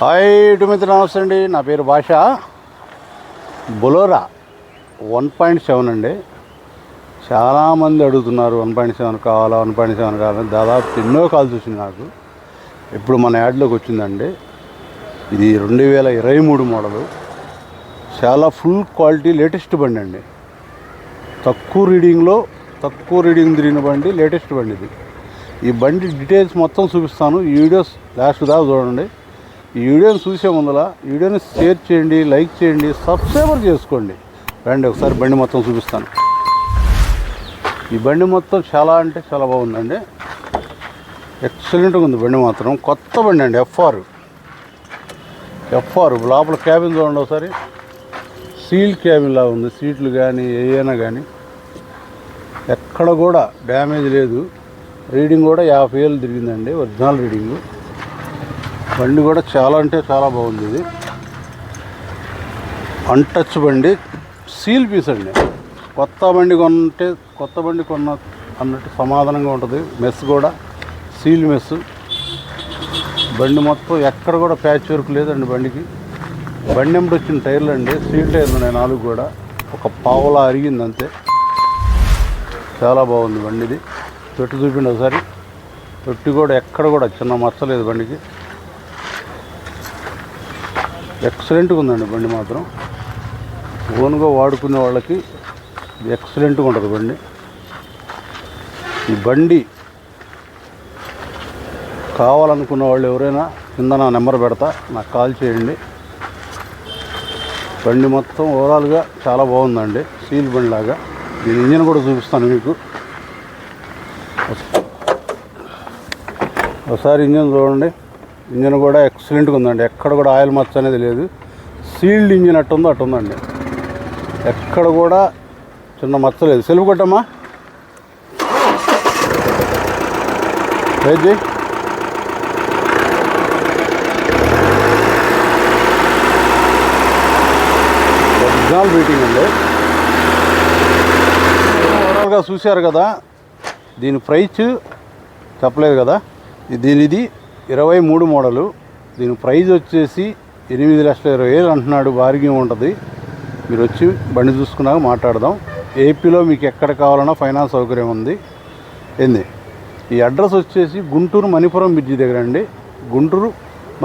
Hi టుమిత్ర, నమస్తే అండి. నా పేరు భాష. బొలోరా 1.7 అండి. చాలామంది అడుగుతున్నారు 1.7 కావాలా, 1.7 కావాలని. దాదాపు ఎన్నో కాల్స్ వచ్చింది నాకు. ఇప్పుడు మన యాడ్లోకి వచ్చిందండి. ఇది 2023 మోడలు. చాలా ఫుల్ క్వాలిటీ లేటెస్ట్ బండి అండి. తక్కువ రీడింగ్ తిరిగిన బండి, లేటెస్ట్ బండి ఇది. ఈ బండి డీటెయిల్స్ మొత్తం చూపిస్తాను. ఈ వీడియోస్ లాస్ట్ దాకా చూడండి. ఈ వీడియోని చూసే ముందర వీడియోని షేర్ చేయండి, లైక్ చేయండి, సబ్స్క్రైబర్ చేసుకోండి. రండి ఒకసారి బండి మొత్తం చూపిస్తాను. ఈ బండి మొత్తం చాలా అంటే చాలా బాగుందండి. ఎక్సలెంట్గా ఉంది బండి మాత్రం. కొత్త బండి అండి. ఎఫ్ఆర్ లోపల క్యాబిన్ చూడండి ఒకసారి. సీల్ క్యాబిన్ లాగా ఉంది. సీట్లు కానీ ఏమైనా కానీ ఎక్కడ కూడా డ్యామేజ్ లేదు. రీడింగ్ కూడా 50,000 తిరిగిందండి, ఒరిజినల్ రీడింగు. బండి కూడా చాలా అంటే చాలా బాగుంది. ఇది అన్టచ్ బండి, సీల్ పీస్ అండి. కొత్త బండి కొన్న అన్నట్టు సమాధానంగా ఉంటుంది. మెస్ కూడా సీల్ మెస్. బండి మొత్తం ఎక్కడ కూడా ప్యాచ్ వర్క్ లేదండి బండికి. బండి ఎంబడి వచ్చిన టైర్లు అండి, స్టీల్ టైర్లు ఉన్నాయి 4 కూడా. ఒక పావులా అరిగింది అంతే. చాలా బాగుంది బండిది. తొట్టి చూపిండి ఒకసారి. తొట్టి కూడా ఎక్కడ కూడా చిన్న మచ్చలేదు బండికి. ఎక్సలెంట్గా ఉందండి బండి మాత్రం. ఓన్గా వాడుకునే వాళ్ళకి ఎక్సలెంట్గా ఉంటుంది బండి. ఈ బండి కావాలనుకున్న వాళ్ళు ఎవరైనా కింద నా నెంబర్ పెడతా, నాకు కాల్ చేయండి. బండి మొత్తం ఓవరాల్గా చాలా బాగుందండి. సీల్ బండి లాగా. దీని ఇంజిన్ కూడా చూపిస్తాను మీకు. ఒకసారి ఇంజిన్ చూడండి. ఇంజిన్ కూడా ఎక్సలెంట్గా ఉందండి. ఎక్కడ కూడా ఆయిల్ మచ్చ అనేది లేదు. సీల్డ్ ఇంజిన్ అట్టుందో అట్టుందండి. ఎక్కడ కూడా చిన్న మచ్చ లేదు. సెల్ఫ్ కొట్టమ్మా. వెజ్ ఒరిజినల్ బీటింగ్ అండి. ఓవరాల్గా చూశారు కదా. దీని ప్రైస్ చెప్పలేదు కదా. ఇది 23 మోడలు. దీని ప్రైజ్ వచ్చేసి 8,20,000 అంటున్నాడు. బార్గింగ్ ఉంటుంది. మీరు వచ్చి బండి చూసుకున్నాక మాట్లాడదాం. ఏపీలో మీకు ఎక్కడ కావాలన్నా ఫైనాన్స్ సౌకర్యం ఉంది. ఏంది ఈ అడ్రస్ వచ్చేసి గుంటూరు మణిపురం బ్రిడ్జి దగ్గర అండి. గుంటూరు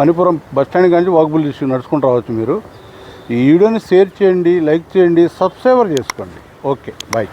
మణిపురం బస్ స్టాండ్ కానీ వాకబుల్ డిస్ట్రిక్ట్ నడుచుకుంటూ రావచ్చు మీరు. ఈ వీడియోని షేర్ చేయండి, లైక్ చేయండి, సబ్స్క్రైబర్ చేసుకోండి. Okay, bye.